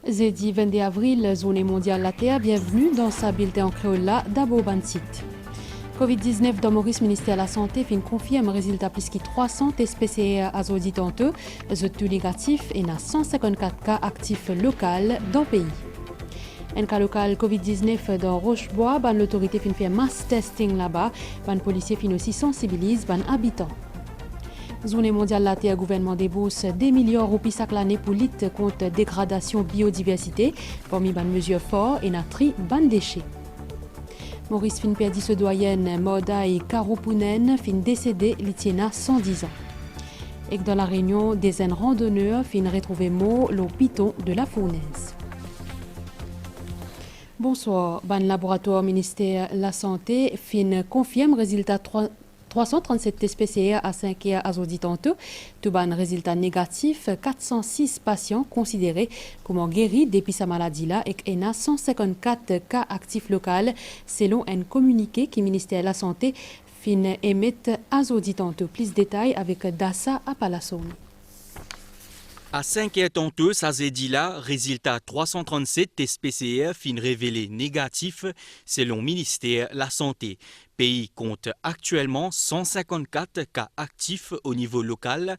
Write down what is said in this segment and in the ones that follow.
Jeudi 22 avril, Journée mondiale la Terre, bienvenue dans sa bulletin en créole là, d'abord Bansit. Covid-19 dans Maurice, ministère de la Santé, fin confirme résultat plus que 300 tests PCR à auditanteux, tout négatif et n'a 154 cas actifs locaux dans le pays. Un cas local Covid-19 dans Rochebois, l'autorité fin fait mass testing là-bas, les policiers fin aussi sensibilisent les habitants. Journée mondiale la Terre, gouvernement débourse des millions de roupies chaque année pour lutter contre dégradation biodiversité, parmi les mesures fortes et natri ban déchets. Maurice fin perdu ce doyenne Moda et Karopounen fin décédé l'Itiena 110 ans. Et dans la Réunion, des randonneurs fin retrouver mort le piton de la Fournaise. Bonsoir, ban laboratoire ministère de la Santé fin confirme résultat 337 tests PCR à 5 heures à auditanteux. Tout ban résultat négatif, 406 patients considérés comme guéris depuis sa maladie-là et qu'il y a 154 cas actifs locaux selon un communiqué qui ministère de la Santé fin émettre à auditanteux. Plus de détails avec Dassa à Palasson. À 5 heures tantôt, ça s'est dit là, résultat 337 tests PCR fin révélé négatif selon ministère de la Santé. Pays compte actuellement 154 cas actifs au niveau local.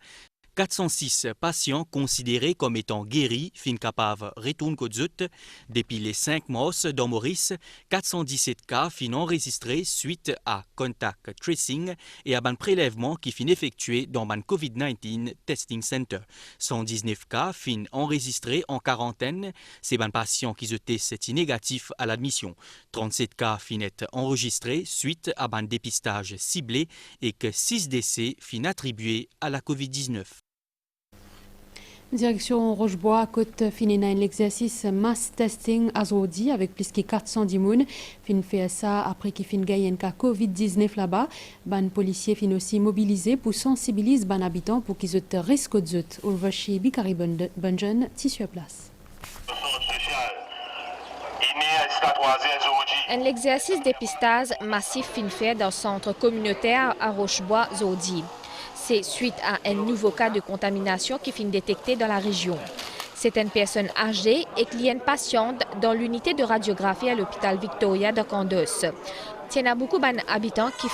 406 patients considérés comme étant guéris, fin capable retourne Kodzut. Depuis les 5 mars dans Maurice, 417 cas fin enregistrés suite à contact tracing et à un prélèvement qui fin effectué dans un COVID-19 testing center. 119 cas fin enregistrés en quarantaine. C'est un patient qui se teste négatif à l'admission. 37 cas fin enregistrés suite à un dépistage ciblé et que 6 décès fin attribués à la COVID-19. Direction Rochebois, côte finina l'exercice mass testing à Zodi avec plus que 410 moun. Fin fait ça après qu'il fin gagne un cas Covid-19 là-bas. Ban policiers fin aussi mobilisés pour sensibiliser ban habitants pour qu'ils aient risque de zut. Ulvachi Bikari Bunjan, tissu place. Un exercice dépistage massif fin fait dans le centre communautaire à Rochebois, Zodi. C'est suite à un nouveau cas de contamination qui finit détecté dans la région. C'est une personne âgée et cliente patiente dans l'unité de radiographie à l'hôpital Victoria de Candos. Il y a beaucoup d'habitants qui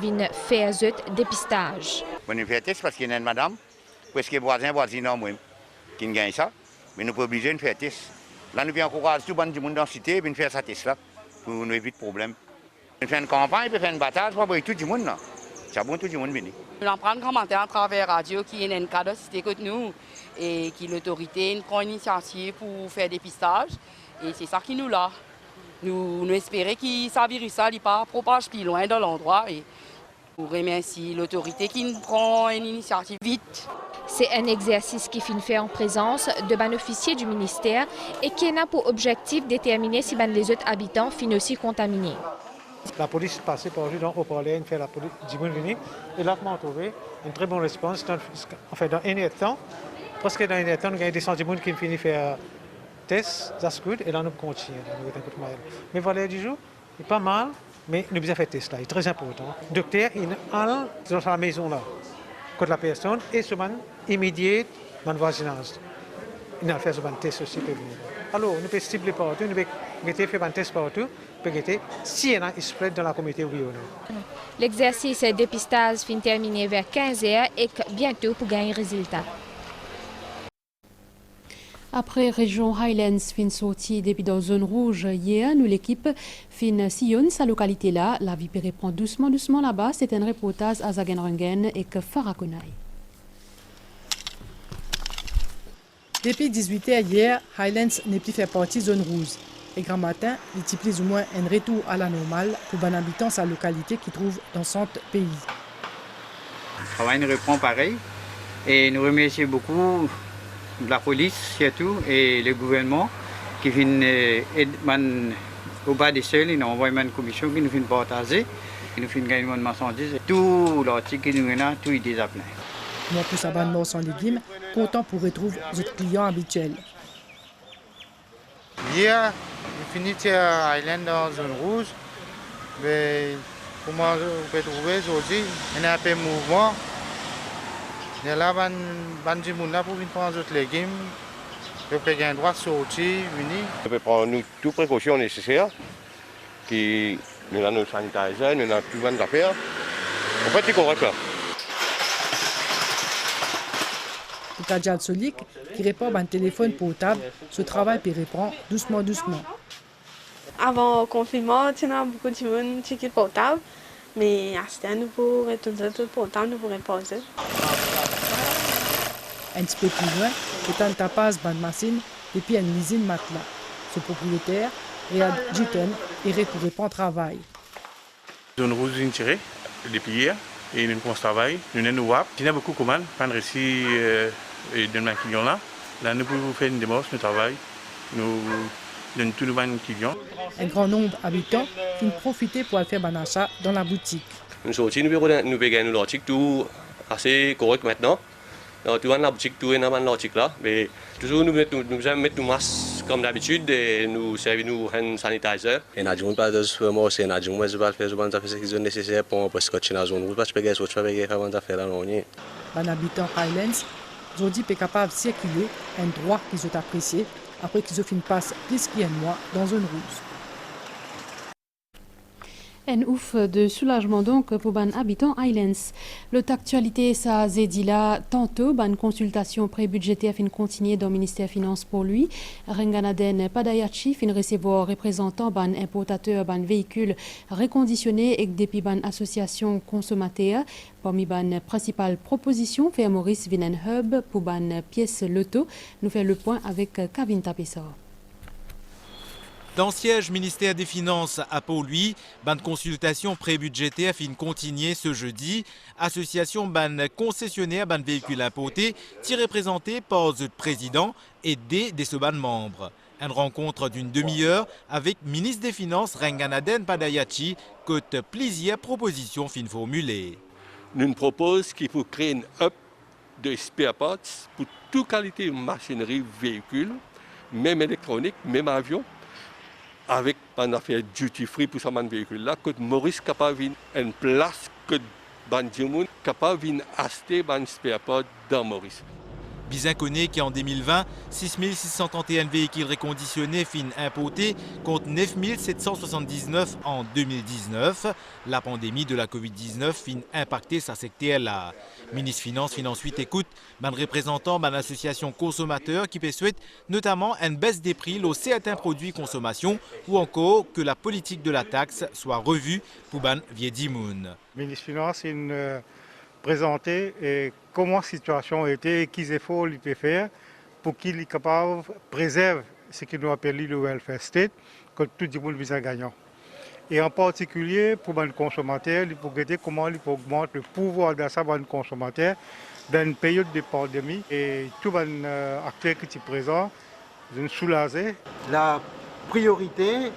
viennent faire ce dépistage. On fait test parce qu'il y a une madame, parce que voisin qui gagne ça, mais nous sommes obligés de faire test. Là, nous encourageons tout le monde dans la cité de faire ce test là pour nous éviter de problème. On fait une campagne, on fait une bataille pour tout le monde. C'est bon, tout le monde vient. Nous en prenons commentaire à travers la radio qui est un cas de cité que nous et qui l'autorité prend une initiative pour faire des dépistage. Et c'est ça qui nous l'a. Nous espérons que ça virus ne pas propage plus loin dans l'endroit. Et nous remercions l'autorité qui nous prend une initiative vite. C'est un exercice qui finit fait en présence de ban officiers du ministère et qui a pour objectif de déterminer si les autres habitants finissent aussi contaminés. La police passait par aujourd'hui au parler, fait la police du venir et là on a trouvé une très bonne réponse. En fait, dans un temps, presque dans un temps, nous avons des centaines qui finissent faire test, that's good, et là nous continuons. Mais voilà du jour, c'est pas mal, mais nous avons fait test là, c'est très important. Le docteur il est dans la maison là, contre la personne et ce man immédiat dans le voisinage. Il a fait ce test aussi pour venir. Alors, nous pouvons cibler partout, nous pouvons faire un test partout. Si il y a un spread dans la communauté, oui ou non. L'exercice de dépistage finit terminé vers 15h et bientôt pour gagner un résultat. Après région Highlands fin sortie depuis dans zone rouge hier, nous l'équipe fin sillonne sa localité là. La vie reprend doucement là-bas. C'est un reportage à Zagenrungen et que Farakonai. Depuis 18h hier, Highlands n'est plus fait partie zone rouge. Et grand matin, il y a plus ou moins un retour à la normale pour les habitants de sa localité qui trouve dans son pays. Le travail nous reprend pareil et nous remercions beaucoup la police surtout et le gouvernement qui viennent aider au bas des seuls. Ils ont envoyé une commission qui nous vient partager, qui nous vient gagner une marchandise. Tout l'article qui nous vient, tout est déjà plein. Nous avons tous abandonné sans légumes, content pour retrouver notre client habituel. Hier, je finis à Island dans zone rouge, mais Comme vous pouvez trouver aujourd'hui, il y a un peu de mouvement. Il y a là, des gens pour venir prendre d'autres légumes. Vous pouvez avoir droit de sortir, venir. On peut prendre toutes les précautions nécessaires. Nous avons nos sanitizers, nous avons tout plein d'affaires. En fait, c'est correct là. Pour Kadjal Solik, qui répond à un téléphone portable, ce travail peut reprendre doucement. Avant le confinement, il y a beaucoup de gens qui ont le portable. Mais à ce temps, nous pouvons retourner le portable, nous pouvons reposer. Un petit peu plus loin, c'est un tapas de machine depuis une usine matelas. Ce propriétaire, Riyad Jiton, irait pour reprendre le travail. Zone rouge tirée depuis hier et nous commençons le travail. Nous avons WAP. Il y a beaucoup de commandes. Pas de récit de nos clients là. Là, nous pouvons faire une démarche, nous travaillons. Nous donnons tous nos clients. Un grand nombre d'habitants qui profitent pour faire un achat dans la boutique. Nous sortons, nous pouvons gagner l'article tout assez correct maintenant. Tout dans la boutique, tout est dans l'article là. Mais toujours nous mettons nos masques comme d'habitude et nous servons un sanitizer. Et nous avons pas de supermarché, nous avons pas de faire ce qui est nécessaire pour scotcher la zone rouge parce que les autres choses avant de faire la ligne. Les habitants Highlands, aujourd'hui, sont capables de circuler un droit qu'ils ont apprécié après qu'ils ont fait une passe plus qu'un mois dans une rouge. Un ouf de soulagement donc pour les habitants Highlands. L'autre actualité, ça a dit là tantôt, une consultation pré-budgétaire fin continuer dans le ministère des Finances pour lui. Renganaden Padayachi fin recevoir représentant ban importateur ban véhicules reconditionnés et depuis ban association consommateur. Parmi ban principale proposition, fait Maurice Vinenhub pour ban pièce loto. Nous fait le point avec Kavin Tapessor. Dans le siège ministère des Finances à Pau-Louis, ban consultation pré-budgétaire fin continuer ce jeudi. Association ban concessionnaire ban véhicules importés, représenté par le président et des ban membres. Une rencontre d'une demi-heure avec ministre des Finances Renganaden Padayachi, côte plusieurs propositions fin formulées. Nous proposons qu'il faut créer une hub de spare parts pour toute qualité de machinerie, véhicules, même électronique, même avion. Avec un affaire duty free pour ce véhicule-là, que Maurice capable une place que Bandimoun capable d'acheter un spare part dans Maurice. Bizin connaît qu'en 2020, 6631 véhicules reconditionnés fin importés contre 9779 en 2019. La pandémie de la Covid-19 fin impacté sa secteur là. Ministre Finance ensuite écoute un représentant d'une association consommateur qui souhaite notamment une baisse des prix aux certains produits consommation ou encore que la politique de la taxe soit revue pour ban Viedimoun. Ministre Finance présenter comment la situation a été et qu'ils efforts il peut faire pour qu'il soit capable de préserver ce que nous appelons le welfare state, que tout le monde vise gagnant. Et en particulier pour les consommateurs, il faut regarder comment il faut augmenter le pouvoir d'achat des consommateurs dans une période de pandémie. Et tous les acteurs qui sont présents, nous soulager. La priorité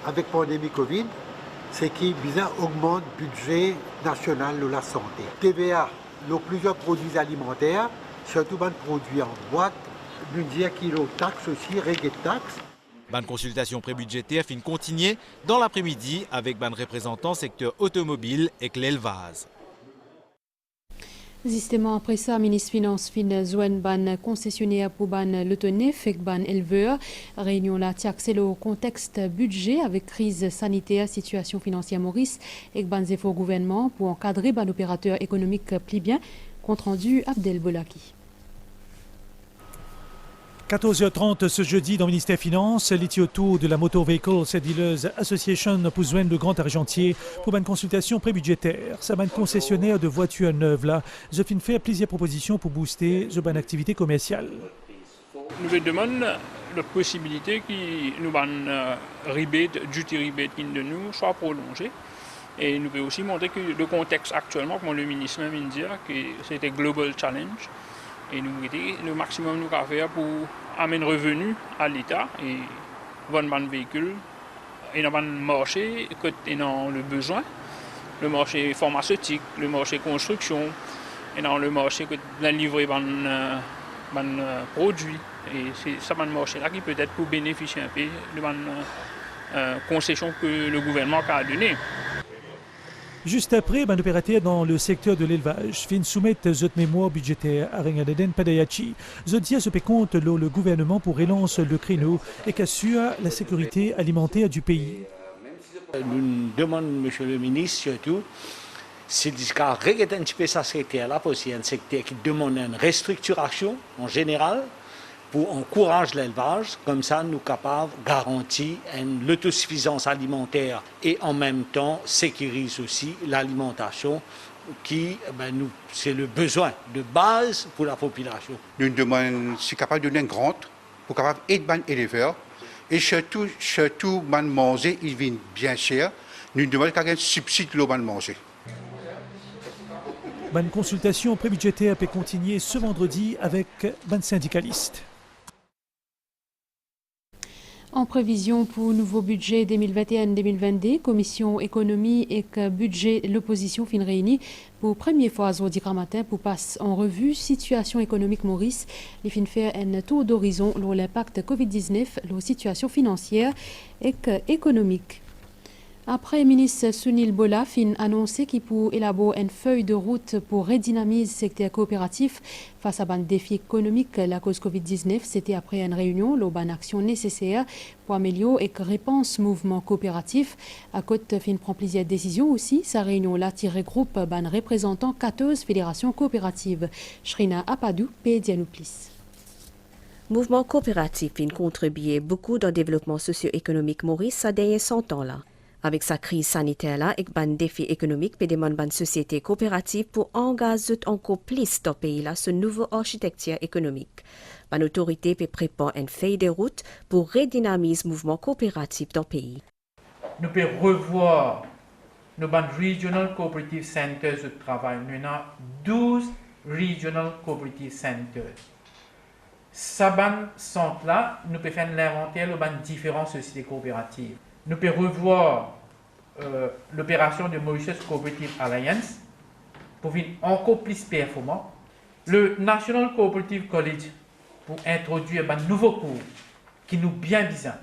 avec la pandémie Covid, c'est qu'il augmente le budget national de la santé. TVA, plusieurs produits alimentaires, surtout les produits en boîte, nous dire qu'il y a taxes aussi, règles de taxes. Ban consultation pré-budgétaire fin continuer dans l'après-midi avec ban représentant secteur automobile et l'élevage. Justement, après ça, ministre Finance fin zone ban concessionnaire pour ban le tonef et ban éleveur. Réunion là c'est le contexte budget avec crise sanitaire, situation financière Maurice et ban efforts gouvernement pour encadrer ban opérateur économique plus bien. Compte rendu Abdel Bolaki. 14h30 ce jeudi dans le ministère des Finances, l'Étioto de la Motor Vehicles Dealers Association pour joindre le grand argentier pour une consultation pré-budgétaire. Ça va une concessionnaire de voitures neuves là. Je finis faire plusieurs propositions pour booster une activité commerciale. Nous demandons la possibilité que nous rebate, duty rebate de nous soit prolongé. Et nous pouvons aussi montrer que le contexte actuellement, comme le ministre même dit, que c'était Global Challenge. Et nous le maximum nous avons faire pour amener revenu à l'État et vendre un véhicule et dans le marché et dans le besoin, le marché pharmaceutique, le marché construction et dans le marché de livrer des produits. Et c'est ça le marché là qui peut être pour bénéficier un peu de la concession que le gouvernement a donnée. Juste après, un opérateur dans le secteur de l'élevage vient soumettre zot mémoire budgétaire à Rengadeden Padayachi. Zot dia se compte le gouvernement pour relance le créneau et qu'assure la sécurité alimentaire du pays. Nous demandons, monsieur le ministre, surtout, c'est de regretter un petit peu ce secteur-là, parce que c'est un secteur qui demande une restructuration en général pour encourager l'élevage. Comme ça, nous sommes capables de garantir une autosuffisance alimentaire et en même temps sécurise aussi l'alimentation qui, c'est le besoin de base pour la population. Nous demandons, c'est capable de donner une grande pour capable d'aider les éleveurs et surtout, manger, il vient bien cher. Nous demandons qu'il y ait un subside global manger. Une consultation prébudgétaire peut continuer ce vendredi avec un syndicaliste. En prévision pour le nouveau budget 2021-2022, Commission économie et budget l'opposition fin réunie pour première fois aujourd'hui matin pour passer en revue situation économique Maurice. Les fin faire un tour d'horizon sur l'impact Covid-19, la situation financière et économique. Après, le ministre Sunil Bola fin annoncé qu'il pour élaborer une feuille de route pour redynamiser le secteur coopératif face à un défi économique la cause Covid-19. C'était après une réunion, une action nécessaire pour améliorer et réponse mouvement coopératif. À côté, fin prend plusieurs décisions aussi. Sa réunion-là tiré groupe ban représentant 14 fédérations coopératives. Shrina Apadou, Pédianouplis. Mouvement coopératif vient contribuer beaucoup dans le développement socio-économique Maurice ces derniers 100 ans-là. Avec sa crise sanitaire-là et un défi économique, il demande une société coopérative pour engager encore plus dans le pays-là ce nouveau architecture économique. Une autorité peut préparer une feuille de route pour redynamiser le mouvement coopératif dans le pays. Nous pouvons revoir nos Regional Cooperative Centers de travail. Nous avons 12 Regional Cooperative Centers. Ces centres-là, nous pouvons faire l'inventaire de différentes sociétés coopératives. Nous pouvons revoir l'opération de Mauritius Cooperative Alliance pour être encore plus performant. Le National Cooperative College pour introduire un nouveau cours qui nous bien besoin.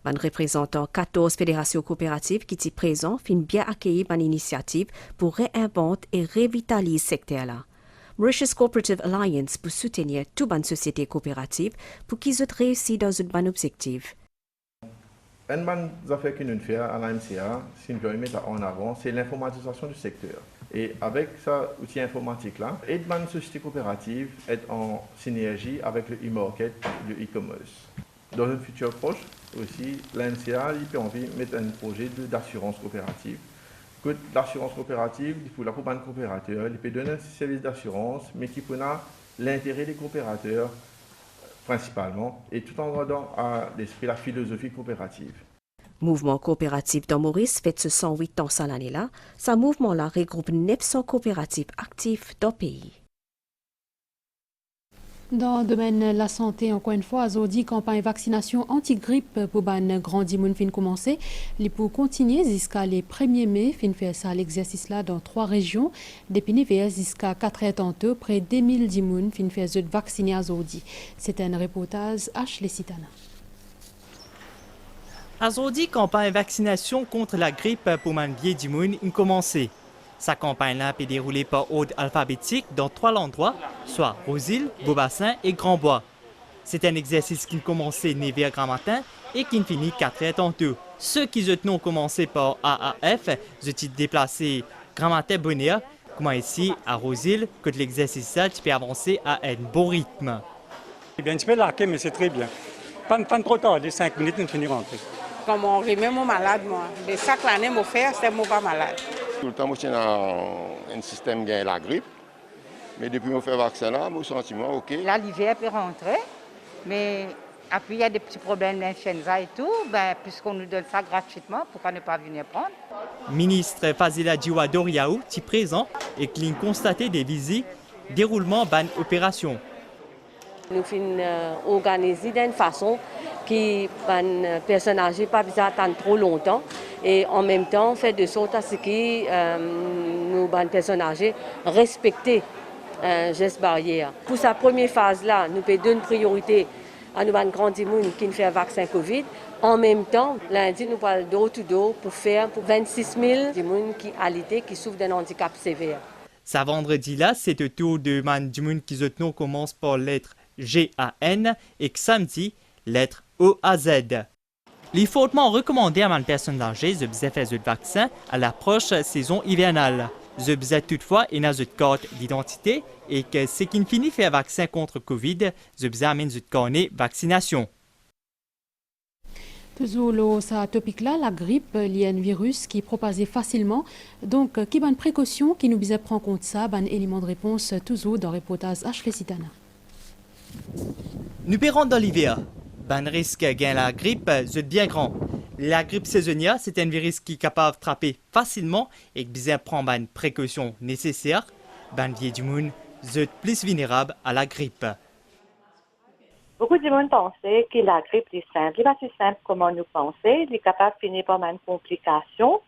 Un représentant 14 fédérations coopératives qui sont présents fin bien accueillir une initiative pour réinventer et revitaliser ce secteur-là. Mauritius Cooperative Alliance pour soutenir toute une société coopérative pour qu'ils réussissent dans un bon objectif. Une bonne affaire que nous faisons à l'AMCA, si nous voulons mettre en avant, c'est l'informatisation du secteur. Et avec ça, outil informatique-là, et de bonnes sociétés coopératives être en synergie avec le e-market, le e-commerce. Dans un futur proche, aussi, l'AMCA peut envie de mettre un projet d'assurance coopérative. L'assurance coopérative, pour la compagnie coopérateur, il peut donner un service d'assurance, mais qui peut l'intérêt des coopérateurs principalement, et tout en gardant à l'esprit la philosophie coopérative. Mouvement coopératif dans Maurice fait ce 108 ans cette année-là. Ce mouvement-là regroupe 900 coopératives actifs dans le pays. Dans le domaine de la santé, encore une fois, Azodi, campagne vaccination anti-grippe pour ban grand dimoun fin commencer. Il pour continuer jusqu'à les 1er mai, fin faire ça l'exercice là dans 3 régions. Depuis vers jusqu'à 4 heures tantôt, près de 2000 dimoun fin faire zot vacciner Azodi. C'est un reportage H. Citana. Azodi, campagne vaccination contre la grippe pour man vieux dimoun a commencé. Sa campagne-là peut dérouler par ordre alphabétique dans 3 endroits, soit Rosil, Beaubassin et Grand-Bois. C'est un exercice qui commence vers grand matin et qui finit 4 heures tantôt. Ceux qui ont commencé par AAF, ont déplacé grand matin bonheur, comme ici à Rosil, que l'exercice peut avancer à un bon rythme. C'est bien, tu peux larquer, mais c'est très bien. Pas trop tard, les 5 minutes, nous finissons rentrer. Comme on remet mon malade, moi. De chaque année, mon frère, c'est mon pas malade. Tout le temps, je suis dans un système qui a la grippe. Mais depuis que je fais le vaccin, mon sentiment, ok. Là, l'hiver peut rentrer. Mais après, il y a des petits problèmes d'influenza et tout. Puisqu'on nous donne ça gratuitement, pourquoi ne pas venir prendre? Ministre Fazila Djiwa Doriaou, qui présent et qui constaté des visites, déroulement ban opération. Nous finissons organiser d'une façon qui les personnes âgées pas besoin d'attendre trop longtemps et en même temps faire de sorte à ce que nous les personnes âgées respectent les gestes barrières. Pour sa première phase là, nous pouvons donner priorité à nos grands dimoun qui font un vaccin Covid En même temps, lundi, nous parlons door-to-door pour faire pour 26 000 personnes qui souffrent d'un handicap sévère. Ça vendredi-là, c'est le tour de man du monde qui commence par lettre G-A-N et que samedi, lettre O-A-Z. Il est fortement recommandé à man personnes âgées de faire le vaccin à l'approche saison hivernale. Je besoin toutefois une carte d'identité et que ce qui finit faire vaccin contre Covid, je besoin amène une carnet vaccination. Toujours ce topic-là, la grippe, il y a un virus qui est propagé facilement. Donc, qui a une précaution qui nous besoin prendre compte ça, un élément de réponse toujours dans le reportage Ashley Sitana. Nous pérons dans l'hiver. Ben risque gain la grippe, c'est bien grand. La grippe saisonnière, c'est un virus qui est capable de frapper facilement et qui besoin prendre une précaution nécessaire. Ben vieux du monde, c'est plus vulnérable à la grippe. Beaucoup de monde pensait que la grippe est simple. Il n'est pas si simple comme nous pensons. Il est capable de finir par une complication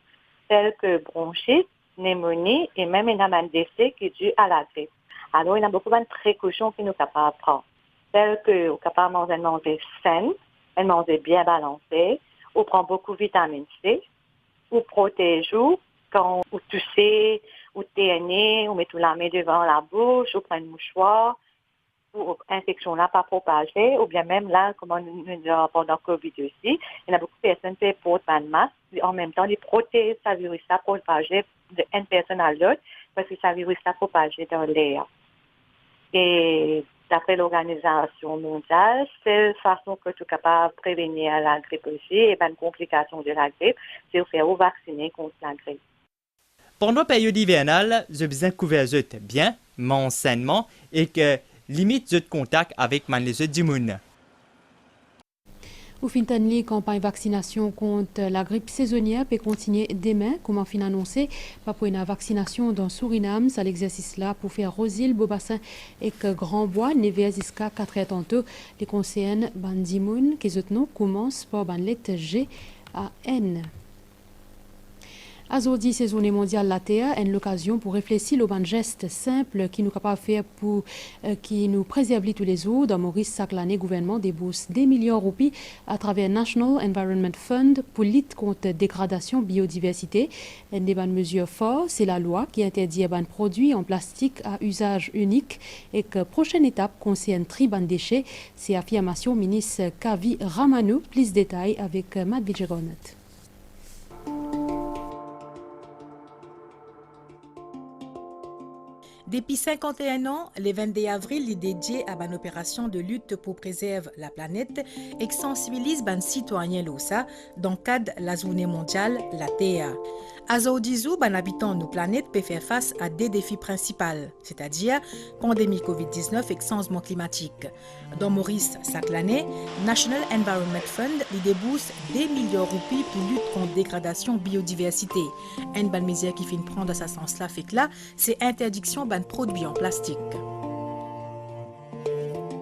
telles que bronchite, pneumonie et même un décès qui est dû à la grippe. Alors, il y a beaucoup de précautions que nous sommes capables de prendre. Telles que nous sommes capables de manger sain, de manger bien balancé, ou prend beaucoup de vitamine C, ou protéger quand vous toussez, ou TNE, ou mettez la main devant la bouche, ou prenez un mouchoir, ou infection là pas propagée, ou bien même là, comme nous avons pendant Covid aussi, il y a beaucoup de personnes qui portent un masque, en même temps, ils protègent ce virus là propagé d'une personne à l'autre, parce que ce virus là propagé dans l'air. Et d'après l'Organisation mondiale, c'est la façon que tu es capable de prévenir la grippe aussi, et une complication de la grippe, c'est de faire vacciner contre la grippe. Pendant la période hivernale, je besoin de couvrir bien, mais sainement, et que limite de contact avec les autres du monde. Au fin de la campagne vaccination contre la grippe saisonnière peut continuer demain, comme on a annoncé, pour une vaccination dans Suriname, c'est l'exercice là pour faire Rosil, Beaubassin et Grand Bois, Nevers jusqu'à 4 heures tantôt. Les conseillers Bandimoun qui commencent par ban lettre G à N. Aujourd'hui, c'est journée mondiale la terre, une occasion pour réfléchir aux gestes simples qui nous capables de faire pour qui nous préserver tous les jours. Dans Maurice, chaque année, le gouvernement débourse des millions de roupies à travers National Environment Fund pour lutter contre la dégradation biodiversité. Une des bonnes mesures fortes, c'est la loi qui interdit les produits en plastique à usage unique et que prochaine étape concerne triban déchets. C'est affirmation ministre Kavi Ramanou. Plus de détails avec Matt Vigeronet. Depuis 51 ans, le 22 avril est dédié à une opération de lutte pour préserver la planète et qui sensibilise les citoyens l'OSA dans le cadre de la journée mondiale la Terre. À aujourd'hui, les habitants de nos planètes peuvent faire face à deux défis principaux, c'est-à-dire pandémie COVID-19 et changement climatique. Dans Maurice, chaque année, National Environment Fund débourse des millions de roupies pour lutter contre la dégradation biodiversité. Une bonne mesure qui finit prendre ce sens-là fait que là, c'est interdiction de produits en plastique.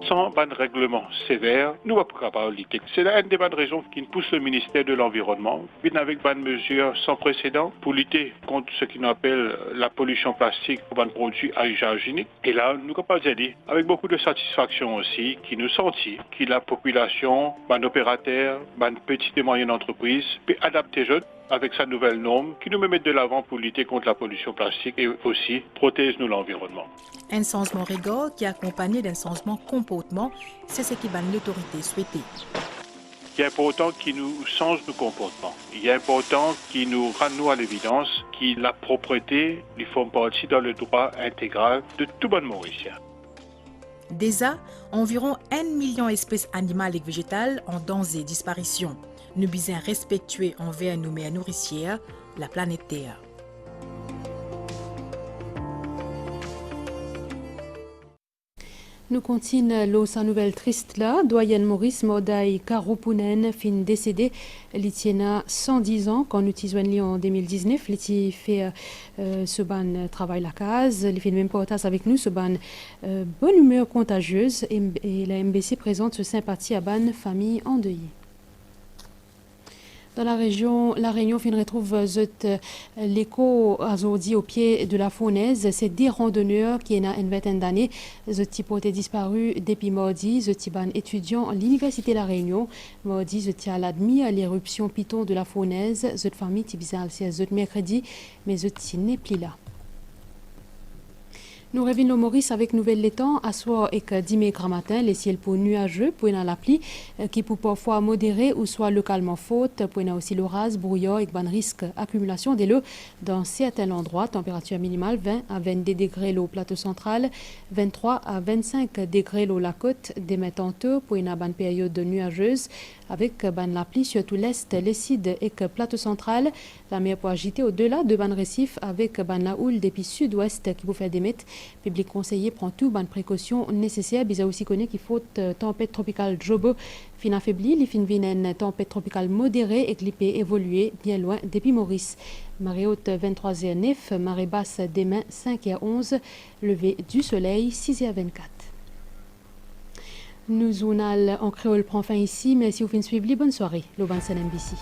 Sans un règlement sévère, nous ne sommes pas capables de lutter. C'est une des bonnes raisons qui pousse le ministère de l'Environnement avec une mesure sans précédent pour lutter contre ce qu'on appelle la pollution plastique pour un produit à usage unique. Et là, nous sommes capables d'aider avec beaucoup de satisfaction aussi, qui nous sentit que la population, les opérateurs, les petites et moyennes entreprises peut adapter avec sa nouvelle norme qui nous met de l'avant pour lutter contre la pollution plastique et aussi protéger l'environnement. Un changement régord qui est accompagné d'un changement comportement, c'est ce qui va l'autorité souhaiter. Il est important qu'il nous change nos comportements. Il est important qu'il nous rende à l'évidence que la propreté lui forme partie dans le droit intégral de tout bon Mauricien. Déjà, environ 1 million d'espèces animales et végétales en danger de disparition. Nous devons respectuer envers nos mères nourricières, la planète Terre. Nous continuons sa nouvelle triste là. Doyenne Maurice Modaï Karoupunen fin décédé. Litiena 110 ans quand nous utilisons en 2019. Liti fait ce ban travail la case. Il fait le même portage avec nous ce ban bonne humeur contagieuse et la MBC présente ce sympathie à ban famille endeuillée. Dans la Réunion fin retrouve l'écho aujourd'hui au pied de la fournaise. C'est des randonneurs qui ont une vingtaine d'années. Ce type a été disparu depuis mardi. Ce type étudiant à l'Université de la Réunion. Mardi, ce type a admis l'éruption piton de la fournaise. Cette famille type ce mercredi, mais ce type n'est plus là. Nous revenons Maurice avec nouvelle l'étang à soir et que dimanche matin, les ciels pour nuageux, pour la pluie qui peut parfois modérer ou soit localement faute, pour aussi l'orage, brouillard et bon risque accumulation des l'eau dans certains endroits. Température minimale 20 à 22 degrés au plateau central, 23 à 25 degrés au la côte, des tantôt pour une bonne période nuageuse avec la pluie surtout l'est, les cides et que plateau central, la mer pour agiter au-delà de ban récif avec la houle depuis sud-ouest qui vous fait d'émettre. Public conseiller prend tout bonnes précautions nécessaires. Bisa aussi connaît qu'il faut tempête tropicale Jobo fin affaiblie, les fin viennent tempête tropicale modérée et clipée évoluer bien loin depuis Maurice. Marée haute 23h09, marée basse demain 5h11, lever du soleil 6h24. Nous journal en créole prend fin ici. Merci vous suivre. Bonne soirée. Le NBC.